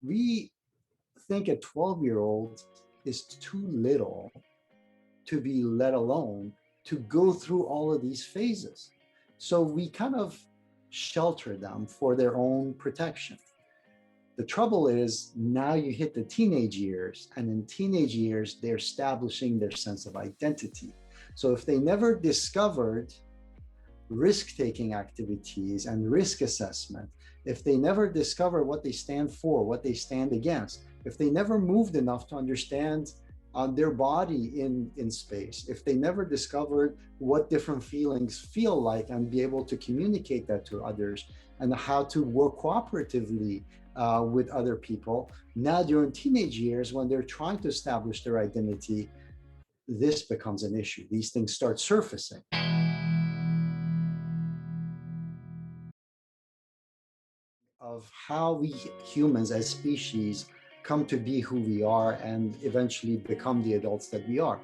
we think a 12-year-old is too little to be let alone to go through all of these phases. So we kind of shelter them for their own protection. The trouble is now you hit the teenage years, and in teenage years, they're establishing their sense of identity. So if they never discovered risk taking activities and risk assessment, if they never discover what they stand for, what they stand against, if they never moved enough to understand their body in space, if they never discovered what different feelings feel like and be able to communicate that to others and how to work cooperatively with other people, now during teenage years when they're trying to establish their identity, this becomes an issue. These things start surfacing. Of how we humans as species come to be who we are and eventually become the adults that we are.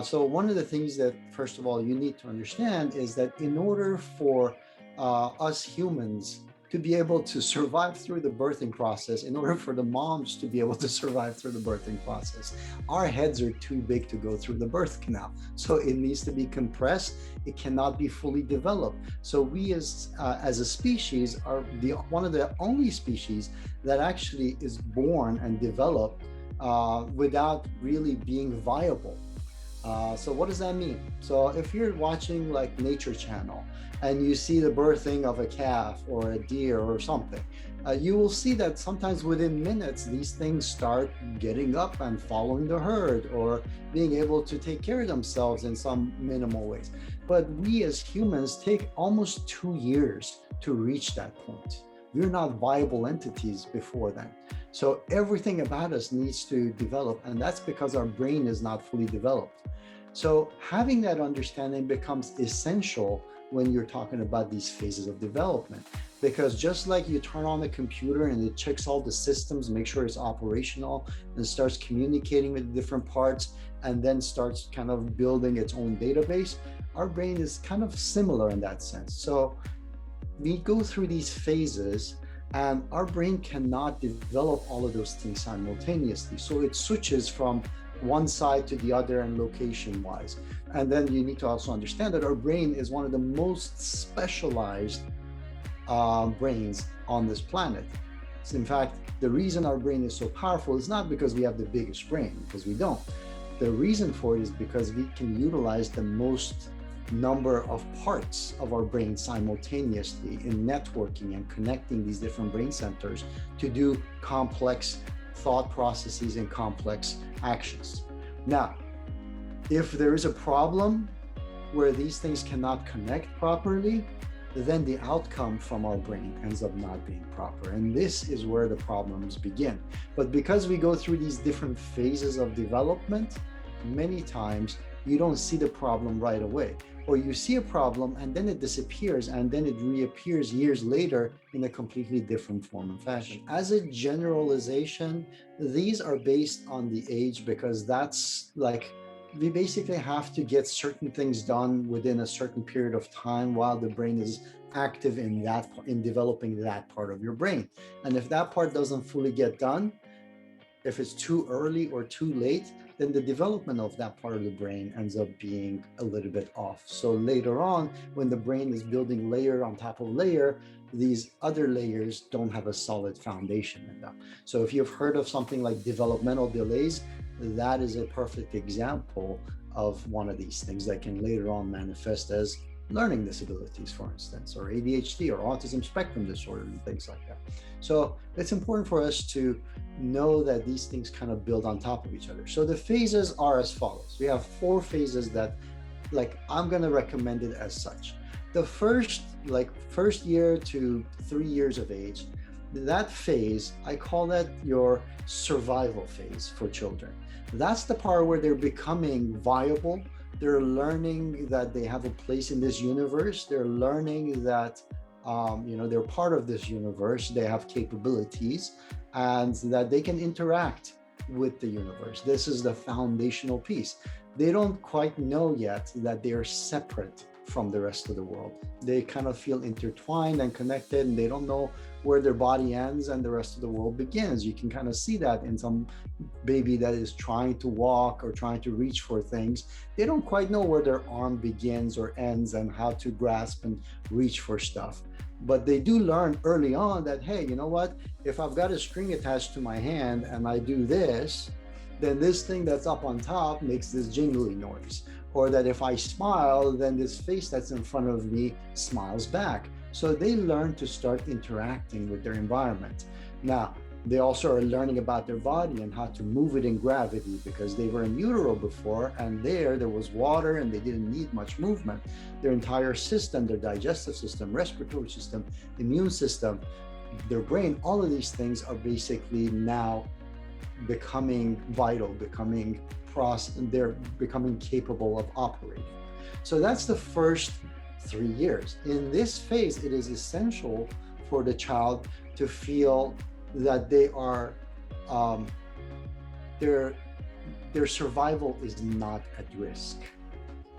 So one of the things that, first of all, you need to understand is that in order for us humans to be able to survive through the birthing process, in order for the moms to be able to survive through the birthing process, our heads are too big to go through the birth canal. So it needs to be compressed. It cannot be fully developed. So we as a species are one of the only species that actually is born and developed without really being viable. So what does that mean? So if you're watching like Nature Channel and you see the birthing of a calf or a deer or something, you will see that sometimes within minutes, these things start getting up and following the herd or being able to take care of themselves in some minimal ways. But we as humans take almost 2 years to reach that point. We're not viable entities before then. So everything about us needs to develop, and that's because our brain is not fully developed. So having that understanding becomes essential when you're talking about these phases of development. Because just like you turn on the computer and it checks all the systems, make sure it's operational, and starts communicating with different parts, and then starts kind of building its own database, our brain is kind of similar in that sense. So we go through these phases and our brain cannot develop all of those things simultaneously. So it switches from one side to the other and location wise. And then you need to also understand that our brain is one of the most specialized brains on this planet. So in fact, the reason our brain is so powerful is not because we have the biggest brain, because we don't. The reason for it is because we can utilize the most number of parts of our brain simultaneously in networking and connecting these different brain centers to do complex thought processes and complex actions. Now, if there is a problem where these things cannot connect properly, then the outcome from our brain ends up not being proper. And this is where the problems begin. But because we go through these different phases of development, many times you don't see the problem right away, or you see a problem and then it disappears and then it reappears years later in a completely different form and fashion. As a generalization, these are based on the age, because that's like, we basically have to get certain things done within a certain period of time while the brain is active in developing that part of your brain. And if that part doesn't fully get done, if it's too early or too late, then the development of that part of the brain ends up being a little bit off. So later on, when the brain is building layer on top of layer, these other layers don't have a solid foundation in them. So if you've heard of something like developmental delays, that is a perfect example of one of these things that can later on manifest as learning disabilities, for instance, or ADHD or autism spectrum disorders and things like that. So it's important for us to know that these things kind of build on top of each other. So the phases are as follows. We have 4 phases that, like, I'm going to recommend it as such. The first year to 3 years of age, that phase, I call that your survival phase for children. That's the part where they're becoming viable. They're learning that they have a place in this universe. They're learning that they're part of this universe. They have capabilities and that they can interact with the universe. This is the foundational piece. They don't quite know yet that they are separate from the rest of the world. They kind of feel intertwined and connected, and they don't know where their body ends and the rest of the world begins. You can kind of see that in some baby that is trying to walk or trying to reach for things. They don't quite know where their arm begins or ends and how to grasp and reach for stuff. But they do learn early on that, hey, you know what? If I've got a string attached to my hand and I do this, then this thing that's up on top makes this jingly noise. Or that if I smile, then this face that's in front of me smiles back. So they learn to start interacting with their environment. Now, they also are learning about their body and how to move it in gravity, because they were in utero before, and there was water and they didn't need much movement. Their entire system, their digestive system, respiratory system, immune system, their brain, all of these things are basically now becoming vital, they're becoming capable of operating. So that's the first 3 years. In this phase, it is essential for the child to feel that they are their survival is not at risk.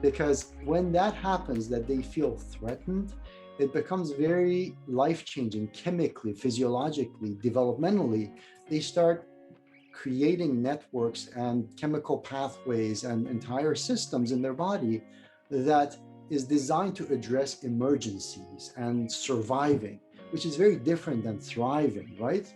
Because when that happens, that they feel threatened, it becomes very life-changing chemically, physiologically, developmentally. They start creating networks and chemical pathways and entire systems in their body that is designed to address emergencies and surviving, which is very different than thriving, right?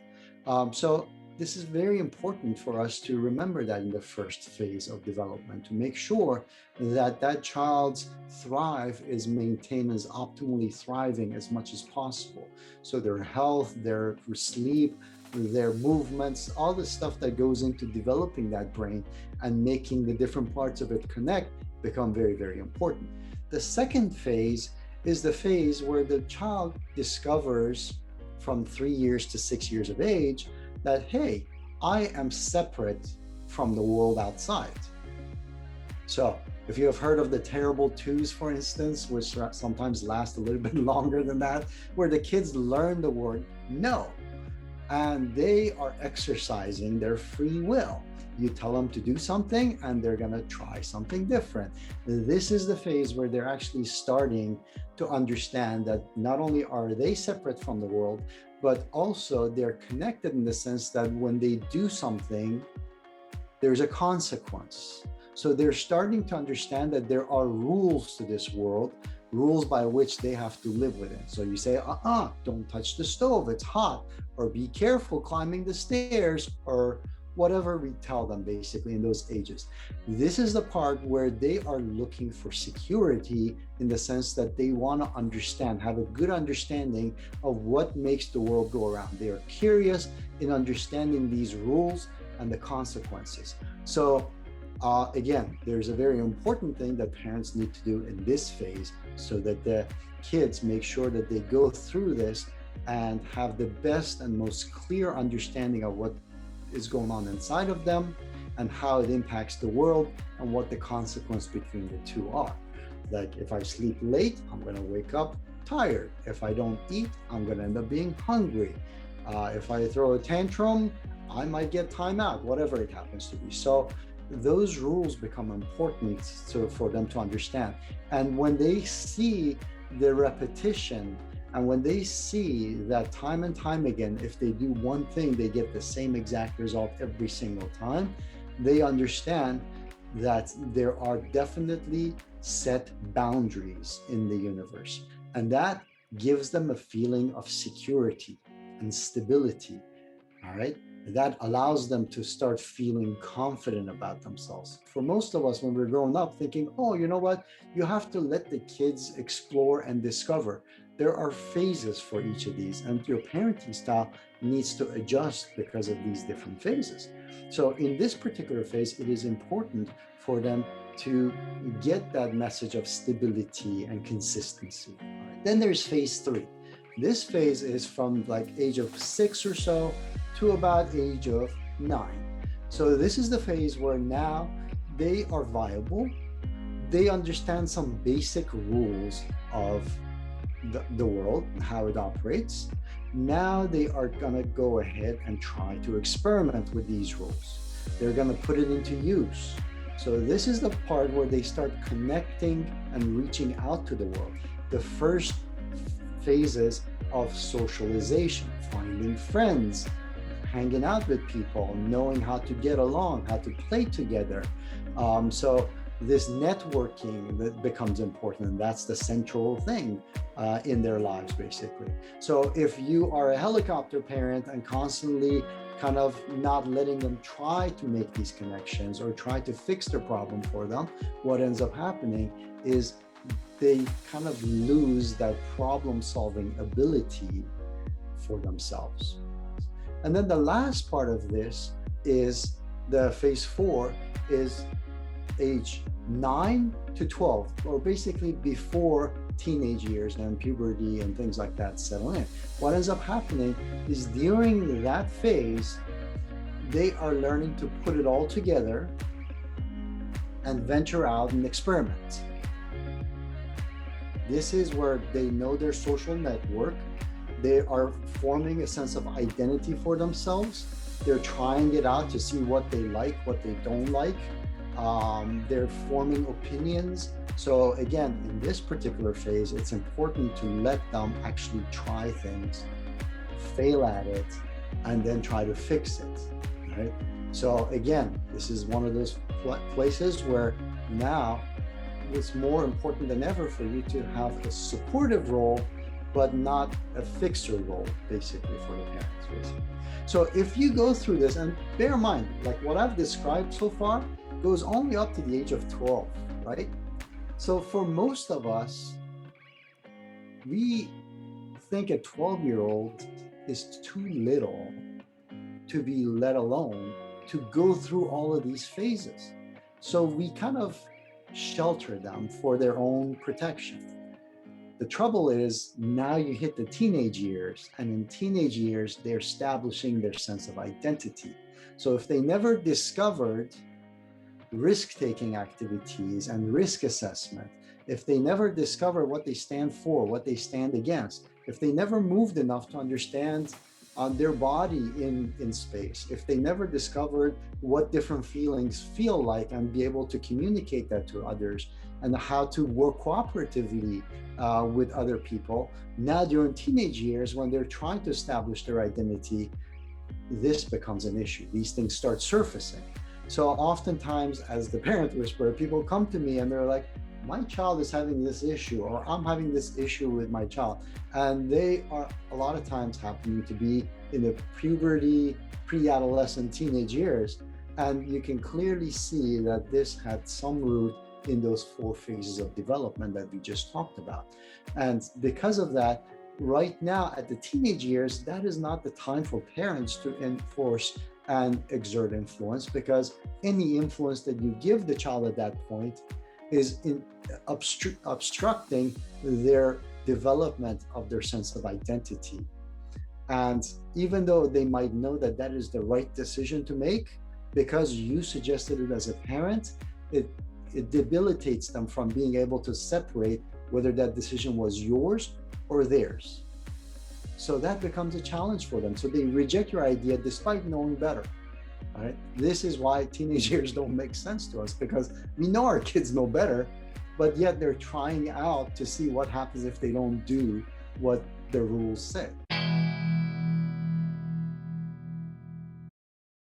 So this is very important for us to remember that in the first phase of development, to make sure that that child's thrive is maintained as optimally thriving as much as possible. So their health, their sleep, their movements, all the stuff that goes into developing that brain and making the different parts of it connect become very, very important. The second phase is the phase where the child discovers from 3 years to 6 years of age that, hey, I am separate from the world outside. So if you have heard of the terrible twos, for instance, which sometimes last a little bit longer than that, where the kids learn the word no, and they are exercising their free will. You tell them to do something and they're going to try something different. This is the phase where they're actually starting to understand that not only are they separate from the world, but also they're connected in the sense that when they do something, there's a consequence. So they're starting to understand that there are rules to this world, rules by which they have to live within. So you say, don't touch the stove, it's hot, or be careful climbing the stairs, or whatever we tell them basically in those ages. This is the part where they are looking for security in the sense that they want to understand, have a good understanding of what makes the world go around. They are curious in understanding these rules and the consequences. So again, there's a very important thing that parents need to do in this phase so that the kids make sure that they go through this and have the best and most clear understanding of what is going on inside of them and how it impacts the world and what the consequence between the two are. Like if I sleep late, I'm going to wake up tired. If I don't eat, I'm going to end up being hungry. If I throw a tantrum, I might get time out, whatever it happens to be. So those rules become important for them to understand. And when they see the repetition, and when they see that time and time again, if they do one thing, they get the same exact result every single time, they understand that there are definitely set boundaries in the universe. And that gives them a feeling of security and stability, all right? That allows them to start feeling confident about themselves. For most of us, when we're growing up, thinking, oh, you know what? You have to let the kids explore and discover. There are phases for each of these, and your parenting style needs to adjust because of these different phases. So in this particular phase, it is important for them to get that message of stability and consistency. Right? Then there's phase 3. This phase is from like age of 6 or so to about age of 9. So this is the phase where now they are viable. They understand some basic rules of the world and how it operates. Now they are gonna go ahead and try to experiment with these rules. They're gonna put it into use. So this is the part where they start connecting and reaching out to the world. The first phases of socialization, finding friends, hanging out with people, knowing how to get along, how to play together. So this networking that becomes important, and that's the central thing in their lives, basically. So if you are a helicopter parent and constantly kind of not letting them try to make these connections or try to fix their problem for them, what ends up happening is they kind of lose that problem solving ability for themselves. And then the last part of this is the phase 4 is age 9 to 12, or basically before teenage years and puberty and things like that settle in. What ends up happening is during that phase, they are learning to put it all together and venture out and experiment. This is where they know their social network. They are forming a sense of identity for themselves. They're trying it out to see what they like, what they don't like. They're forming opinions. So again, in this particular phase, it's important to let them actually try things, fail at it, and then try to fix it, right? So again, this is one of those places where now it's more important than ever for you to have a supportive role, but not a fixer role, basically, for the parents, basically. So if you go through this, and bear in mind, like what I've described so far goes only up to the age of 12, right? So for most of us, we think a 12-year-old is too little to be let alone to go through all of these phases. So we kind of shelter them for their own protection. The trouble is now you hit the teenage years, and in teenage years, they're establishing their sense of identity. So if they never discovered risk-taking activities and risk assessment, if they never discover what they stand for, what they stand against, if they never moved enough to understand their body in space, if they never discovered what different feelings feel like and be able to communicate that to others, and how to work cooperatively with other people, now during teenage years, when they're trying to establish their identity, this becomes an issue. These things start surfacing. So oftentimes, as the parent whisperer, people come to me and they're like, my child is having this issue, or I'm having this issue with my child. And they are a lot of times happening to be in the puberty, pre-adolescent, teenage years. And you can clearly see that this had some root in those 4 phases of development that we just talked about. And because of that, right now at the teenage years, that is not the time for parents to enforce and exert influence, because any influence that you give the child at that point is obstructing their development of their sense of identity. And even though they might know that that is the right decision to make, because you suggested it as a parent, it debilitates them from being able to separate whether that decision was yours or theirs. So that becomes a challenge for them. So they reject your idea despite knowing better. Right? This is why teenage years don't make sense to us, because we know our kids know better, but yet they're trying out to see what happens if they don't do what the rules say.